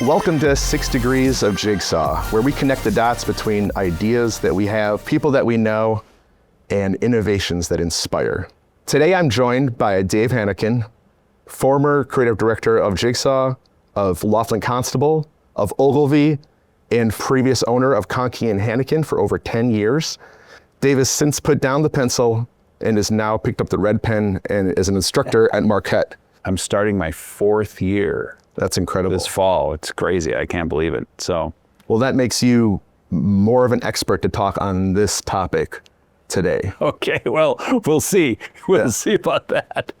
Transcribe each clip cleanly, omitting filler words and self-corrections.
Welcome to 6 Degrees of Jigsaw, where we connect the dots between ideas that we have, people that we know, and innovations that inspire. Today I'm joined by Dave Hanneken, former creative director of Jigsaw, of Laughlin Constable, of Ogilvy, and previous owner of Conkey and Hanneken for over 10 years. Dave has since put down the pencil and has now picked up the red pen and is an instructor at Marquette. I'm starting my 4th year. That's incredible. This fall. It's crazy. I can't believe it. So, well, that makes you more of an expert to talk on this topic today. Okay, well, we'll see. We'll see about that.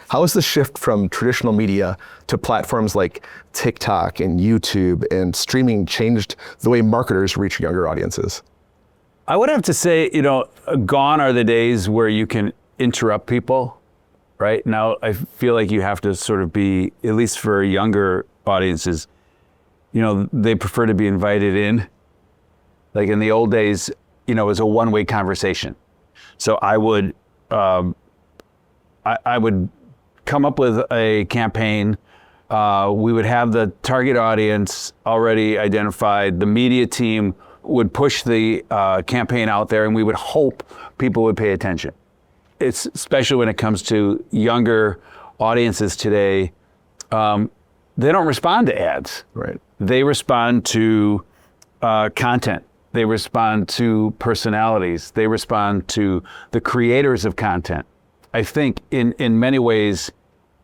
How has the shift from traditional media to platforms like TikTok and YouTube and streaming changed the way marketers reach younger audiences? I would have to say, gone are the days where you can interrupt people. Right now, I feel like you have to sort of be, at least for younger audiences, they prefer to be invited in. Like in the old days, it was a one-way conversation. So I would come up with a campaign. We would have the target audience already identified. The media team would push the campaign out there, and we would hope people would pay attention. It's especially when it comes to younger audiences today, they don't respond to ads. Right. They respond to content. They respond to personalities. They respond to the creators of content. I think in many ways,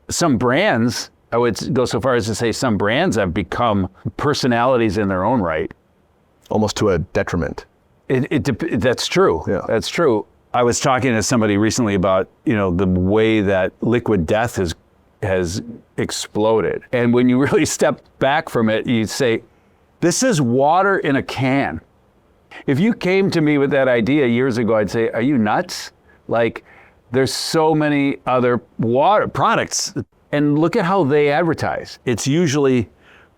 some brands, I would go so far as to say some brands have become personalities in their own right. Almost to a detriment. That's true. Yeah. That's true. I was talking to somebody recently about, the way that liquid death has exploded. And when you really step back from it, you say, this is water in a can. If you came to me with that idea years ago, I'd say, are you nuts? Like, there's so many other water products. And look at how they advertise. It's usually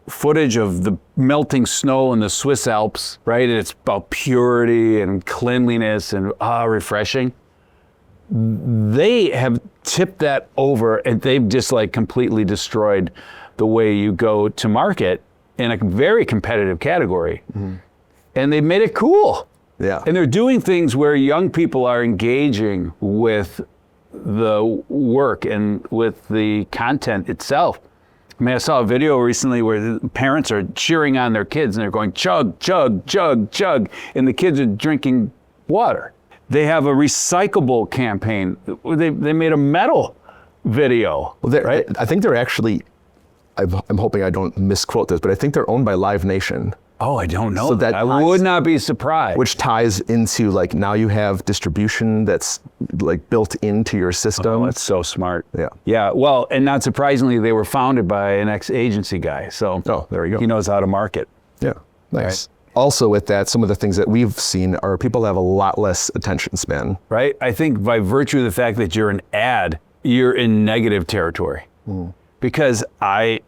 footage of the melting snow in the Swiss Alps, right? And it's about purity and cleanliness and refreshing. They have tipped that over and they've just completely destroyed the way you go to market in a very competitive category. Mm-hmm. And they've made it cool. Yeah. And they're doing things where young people are engaging with the work and with the content itself. I mean, I saw a video recently where the parents are cheering on their kids and they're going chug, chug, chug, chug, and the kids are drinking water. They have a recyclable campaign. They made a metal video, well, right? I think they're actually, I'm hoping I don't misquote this, but I think they're owned by Live Nation. Oh, I don't know. So that I would not be surprised. Which ties into now you have distribution that's built into your system. Oh, that's so smart. Yeah. Yeah. Well, and not surprisingly, they were founded by an ex-agency guy. So there you go. He knows how to market. Yeah. Nice. Right. Also with that, some of the things that we've seen are people have a lot less attention span. Right. I think by virtue of the fact that you're an ad, you're in negative territory. Mm. Because I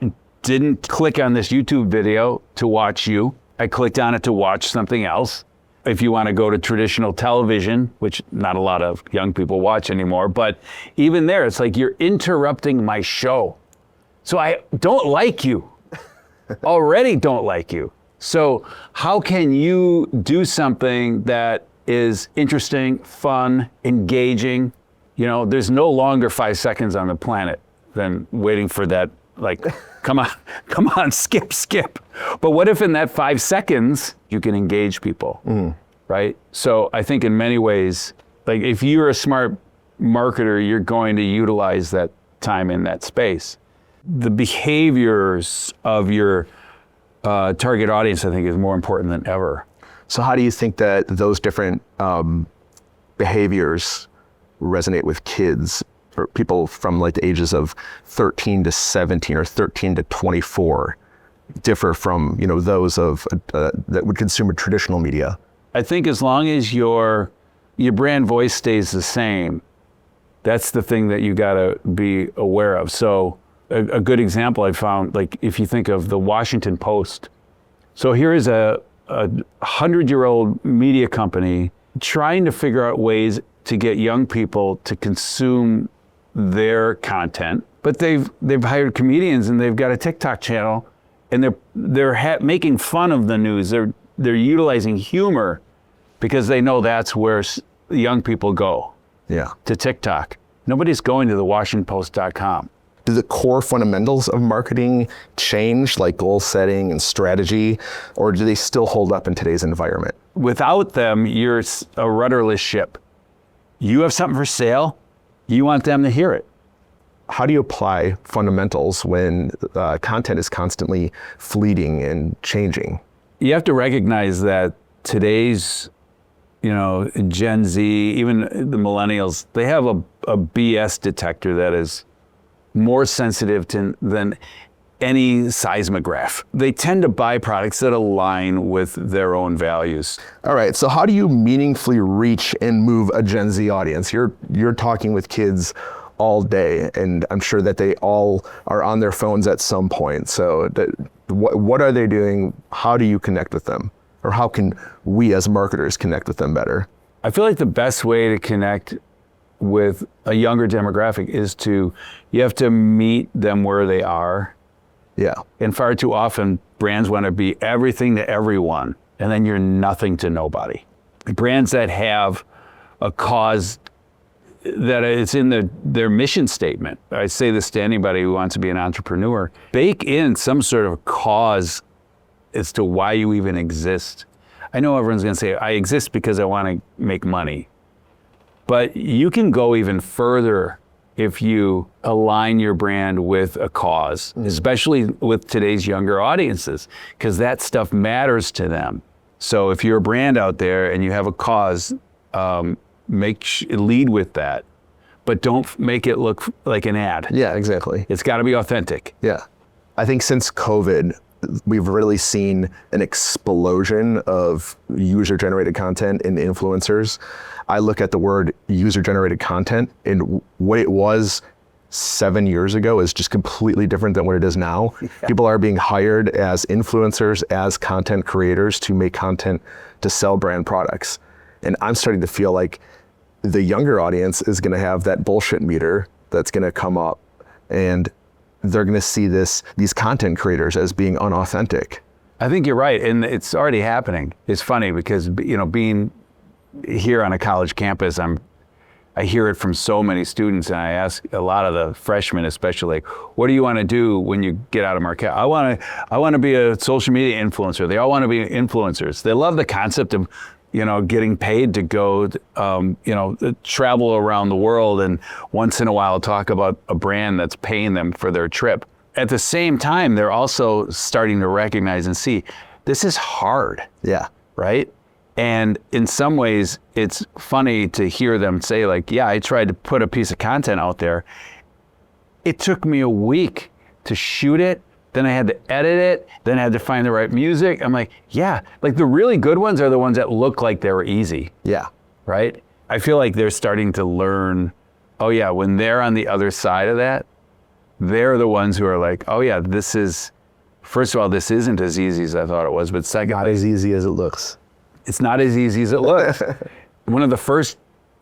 didn't click on this YouTube video to watch you. I clicked on it to watch something else. If you want to go to traditional television, which not a lot of young people watch anymore, but even there, it's like you're interrupting my show. So I don't like you. Already don't like you. So how can you do something that is interesting, fun, engaging? There's no longer 5 seconds on the planet than waiting for that, come on, skip. But what if in that 5 seconds, you can engage people, right? So I think in many ways, if you're a smart marketer, you're going to utilize that time in that space. The behaviors of your target audience, I think, is more important than ever. So how do you think that those different behaviors resonate with kids? For people from the ages of 13 to 17 or 13 to 24 differ from those of that would consume traditional media? I think as long as your brand voice stays the same, that's the thing that you got to be aware of. So a good example I found, if you think of the Washington Post. So here is a 100-year-old media company trying to figure out ways to get young people to consume their content, but they've hired comedians and they've got a TikTok channel and they're making fun of the news. They're utilizing humor because they know that's where young people go. Yeah. To TikTok. Nobody's going to the WashingtonPost.com. Do the core fundamentals of marketing change, like goal setting and strategy, or do they still hold up in today's environment? Without them, you're a rudderless ship. You have something for sale, you want them to hear it. How do you apply fundamentals when content is constantly fleeting and changing? You have to recognize that today's, Gen Z, even the millennials, they have a BS detector that is more sensitive than any seismograph. They tend to buy products that align with their own values. All right, so how do you meaningfully reach and move a Gen Z audience? You're talking with kids all day, and I'm sure that they all are on their phones at some point. So what are they doing? How do you connect with them? Or how can we as marketers connect with them better? I feel like the best way to connect with a younger demographic is you have to meet them where they are. Yeah. And far too often, brands want to be everything to everyone, and then you're nothing to nobody. Brands that have a cause that it's in their mission statement. I say this to anybody who wants to be an entrepreneur. Bake in some sort of cause as to why you even exist. I know everyone's going to say, I exist because I want to make money. But you can go even further if you align your brand with a cause, especially with today's younger audiences, because that stuff matters to them. So if you're a brand out there and you have a cause, lead with that, but don't make it look like an ad. Yeah, exactly. It's got to be authentic. Yeah. I think since COVID, we've really seen an explosion of user-generated content and influencers. I look at the word user-generated content, and what it was 7 years ago is just completely different than what it is now. Yeah. People are being hired as influencers, as content creators to make content to sell brand products. And I'm starting to feel like the younger audience is going to have that bullshit meter that's going to come up, and they're going to see these content creators as being unauthentic. I think you're right, and it's already happening. It's funny because being here on a college campus, I hear it from so many students, and I ask a lot of the freshmen, especially, like, what do you want to do when you get out of Marquette? I want to be a social media influencer. They all want to be influencers. They love the concept of getting paid to go, travel around the world and once in a while talk about a brand that's paying them for their trip. At the same time, they're also starting to recognize and see this is hard. Yeah. Right? And in some ways, it's funny to hear them say, like, yeah, I tried to put a piece of content out there. It took me a week to shoot it. Then I had to edit it. Then I had to find the right music. I'm like, yeah, like the really good ones are the ones that look like they were easy. Yeah. Right? I feel like they're starting to learn, oh yeah, when they're on the other side of that, they're the ones who are like, oh yeah, first of all, this isn't as easy as I thought it was, but second, not as easy as it looks. It's not as easy as it looks. One of the first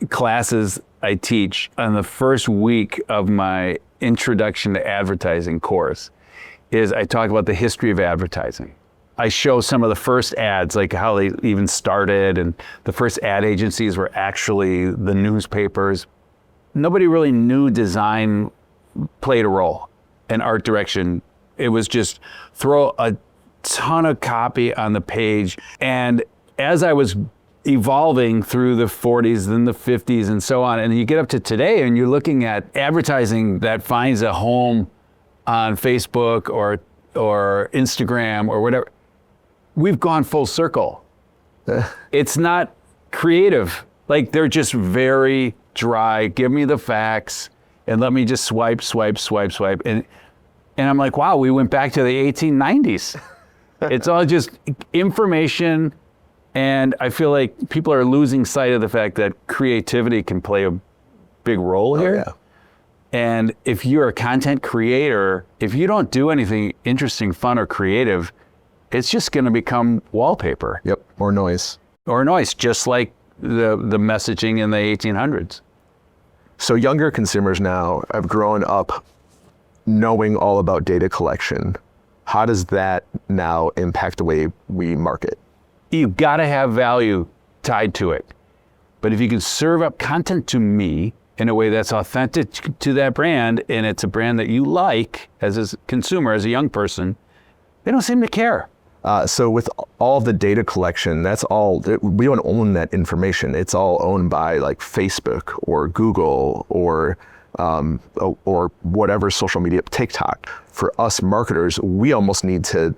classes I teach on the first week of my Introduction to Advertising course is I talk about the history of advertising. I show some of the first ads, like how they even started, and the first ad agencies were actually the newspapers. Nobody really knew design played a role, and art direction. It was just throw a ton of copy on the page. And as I was evolving through the 40s, then the 50s and so on, and you get up to today and you're looking at advertising that finds a home on Facebook or Instagram or whatever, we've gone full circle. It's not creative. Like, they're just very dry. Give me the facts and let me just swipe. And I'm like, wow, we went back to the 1890s. It's all just information. And I feel like people are losing sight of the fact that creativity can play a big role here. Yeah. And if you're a content creator, if you don't do anything interesting, fun, or creative, it's just going to become wallpaper. Yep, or noise. Or noise, just like the messaging in the 1800s. So younger consumers now have grown up knowing all about data collection. How does that now impact the way we market? You've got to have value tied to it. But if you can serve up content to me in a way that's authentic to that brand, and it's a brand that you like as a consumer, as a young person, they don't seem to care. So with all the data collection, that's all, we don't own that information. It's all owned by like Facebook or Google or whatever social media, TikTok. For us marketers, we almost need to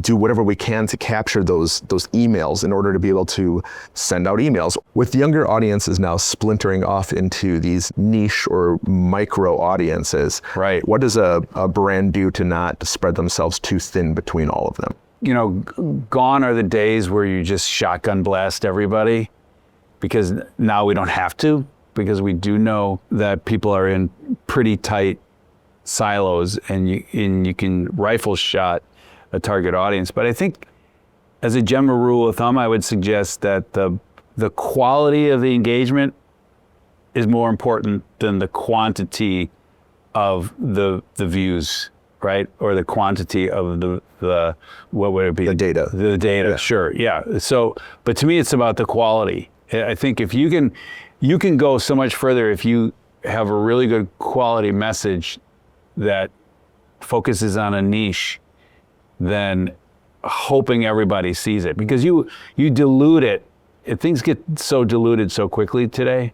do whatever we can to capture those emails in order to be able to send out emails. With younger audiences now splintering off into these niche or micro audiences, right? What does a brand do to not spread themselves too thin between all of them? You know, gone are the days where you just shotgun blast everybody, because now we don't have to, because we do know that people are in pretty tight silos, and you can rifle shot a target audience. But I think as a general rule of thumb, I would suggest that the quality of the engagement is more important than the quantity of the views, right? Or the quantity of the what would it be? The data. The data, yeah. Sure, yeah. So, but to me, it's about the quality. I think if you can go so much further if you have a really good quality message that focuses on a niche, than hoping everybody sees it, because you dilute it. Things get so diluted so quickly today,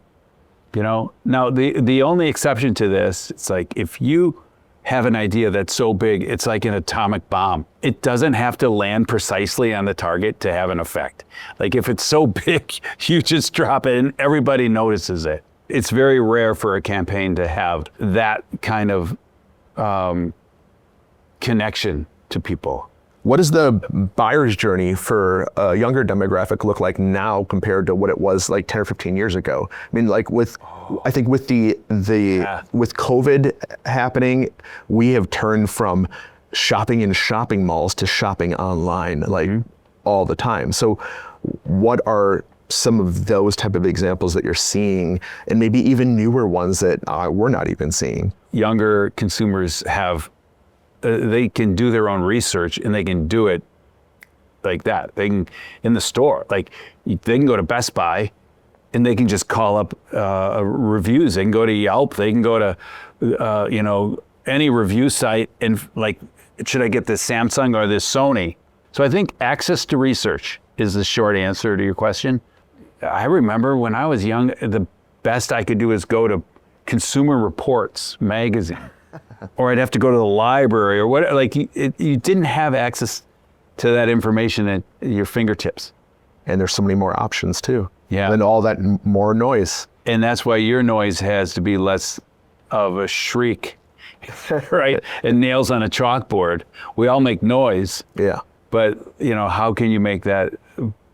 you know. Now the only exception to this, it's like if you have an idea that's so big, it's like an atomic bomb. It doesn't have to land precisely on the target to have an effect. Like if it's so big, you just drop it and everybody notices it. It's very rare for a campaign to have that kind of connection to people. What does the buyer's journey for a younger demographic look like now compared to what it was like 10 or 15 years ago? I mean, like I think with with COVID happening, we have turned from shopping in shopping malls to shopping online, like all the time. So what are some of those type of examples that you're seeing, and maybe even newer ones that we're not even seeing? Younger consumers have they can do their own research, and they can do it like that. They can, in the store, like they can go to Best Buy and they can just call up reviews. They can go to Yelp. They can go to, any review site and like, should I get this Samsung or this Sony? So I think access to research is the short answer to your question. I remember when I was young, the best I could do is go to Consumer Reports magazine. Or I'd have to go to the library or what. Like you didn't have access to that information at your fingertips. And there's so many more options too. Yeah. And all that more noise. And that's why your noise has to be less of a shriek, right? And nails on a chalkboard. We all make noise. Yeah. But how can you make that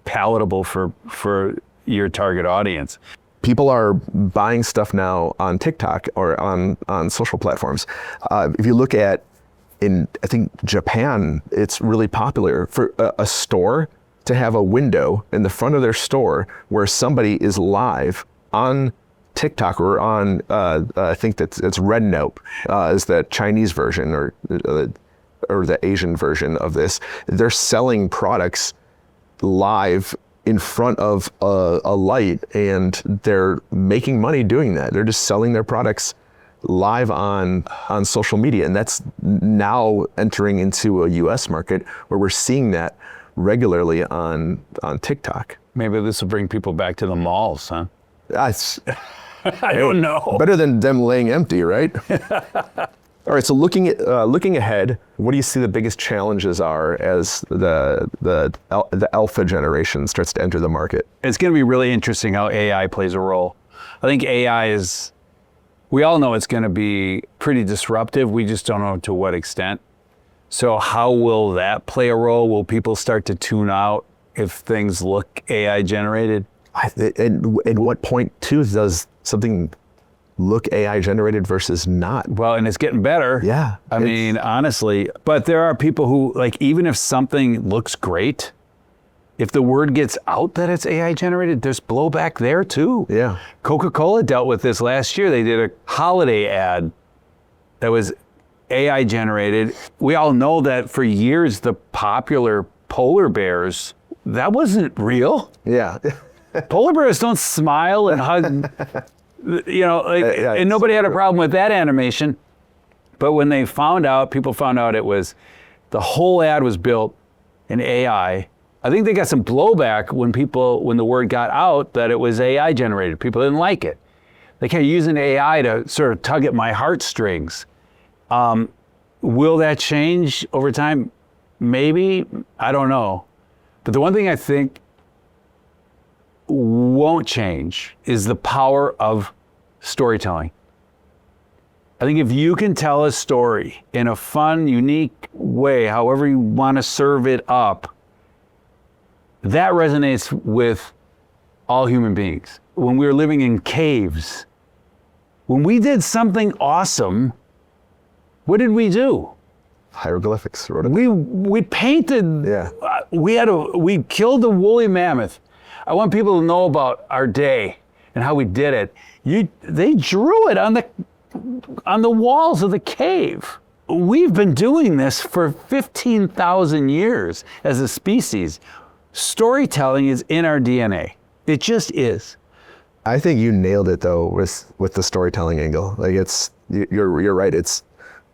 palatable for your target audience? People are buying stuff now on TikTok or on social platforms. If you look at, I think Japan, it's really popular for a store to have a window in the front of their store where somebody is live on TikTok or on, I think it's Red Note, is the Chinese version or the Asian version of this. They're selling products live in front of a light, and they're making money doing that. They're just selling their products live on social media, and that's now entering into a US market where we're seeing that regularly on TikTok. Maybe this will bring people back to the malls, huh? That's I don't know. Better than them laying empty, right? All right, so looking ahead, what do you see the biggest challenges are as the alpha generation starts to enter the market? It's going to be really interesting how AI plays a role. I think AI we all know it's going to be pretty disruptive. We just don't know to what extent. So how will that play a role? Will people start to tune out if things look AI generated? And at what point too does something look AI generated versus not? Well, and it's getting better. Yeah. I mean, honestly, but there are people who, like, even if something looks great, if the word gets out that it's AI generated, there's blowback there too. Yeah. Coca-Cola dealt with this last year. They did a holiday ad that was AI generated. We all know that for years, the popular polar bears, that wasn't real. Yeah. Polar bears don't smile and hug, and nobody had a problem with that animation. But when they people found out it was, the whole ad was built in AI. I think they got some blowback when the word got out that it was AI generated. People didn't like it. They kept using AI to sort of tug at my heartstrings. Will that change over time? Maybe. I don't know. But the one thing I think won't change is the power of storytelling. I think if you can tell a story in a fun, unique way, however you want to serve it up, that resonates with all human beings. When we were living in caves, when we did something awesome, what did we do? Hieroglyphics. Wrote it. We painted. Yeah. We killed a woolly mammoth. I want people to know about our day and how we did it. They drew it on the walls of the cave. We've been doing this for 15,000 years as a species. Storytelling is in our DNA. It just is. I think you nailed it though with the storytelling angle. Like you're right. It's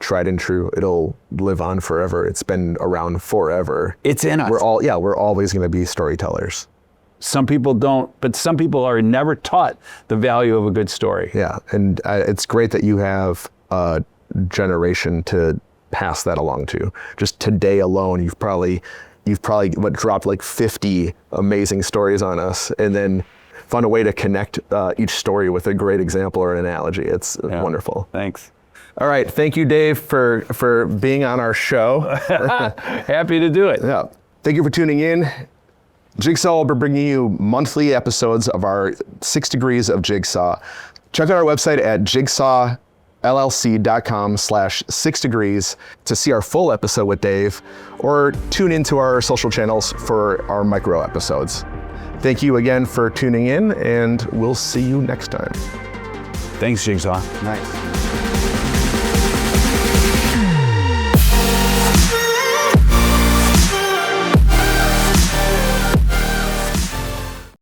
tried and true. It'll live on forever. It's been around forever. It's in us. We're always going to be storytellers. Some people don't, but some people are never taught the value of a good story. Yeah, and it's great that you have a generation to pass that along to. Just today alone, you've probably dropped like 50 amazing stories on us, and then found a way to connect each story with a great example or an analogy. It's wonderful. Thanks. All right, thank you, Dave, for being on our show. Happy to do it. Yeah, thank you for tuning in. Jigsaw will be bringing you monthly episodes of our 6 Degrees of Jigsaw. Check out our website at jigsawllc.com/6degrees to see our full episode with Dave, or tune into our social channels for our micro episodes. Thank you again for tuning in, and we'll see you next time. Thanks, Jigsaw. Nice.